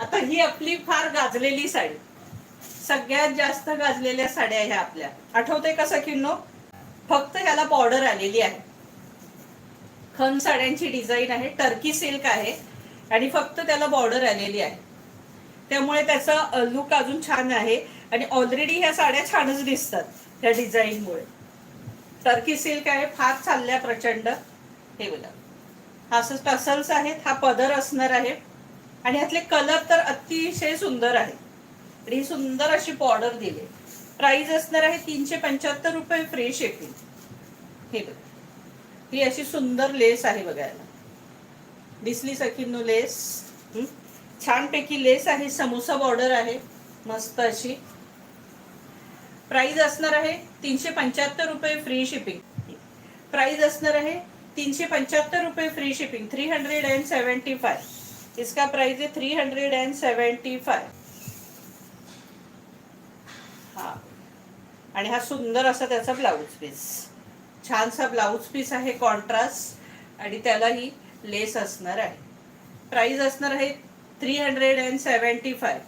आता ही आपली फार गाजलेली साडी, सगळ्यात जास्त गाजलेल्या साड्या ह्या आपल्या. आठवते का सखींनो? फक्त ह्याला बॉर्डर आलेली आहे. खण साड्यांची डिझाईन आहे, टर्की सिल्क आहे आणि फक्त त्याला बॉर्डर आलेली आहे. त्यामुळे त्याचा लुक अजून छान आहे आणि ऑलरेडी ह्या साड्या छानच दिसतात त्या डिझाईनमुळे. टर्की सिल्क आहे, फार चालल्या प्रचंड. हे बघा, हा असं टसल्स आहेत, हा पदर असणार आहे आणि ह्यातले कलर तर अतिशय सुंदर आहे आणि ही सुंदर अशी बॉर्डर दिली. प्राइस असणार आहे 375 रुपये, फ्री शिपिंग. हे बघा, ही अशी सुंदर लेस आहे बघायला. दिसली सखींनो लेस? छानपैकी लेस आहे, समोसा बॉर्डर आहे मस्त अशी. प्राइस असणार आहे 375 रुपये, फ्री शिपिंग. प्राइस असणार आहे 375 रुपये, फ्री शिपिंग. 375, इसका प्राइस है 375. हा, आणि हा सुंदर असा त्याचा ब्लाउज पीस, छानसा ब्लाउज पीस आहे कॉन्ट्रास्ट आणि त्याला ही लेस असणार आहे. प्राइस असणार आहे 375.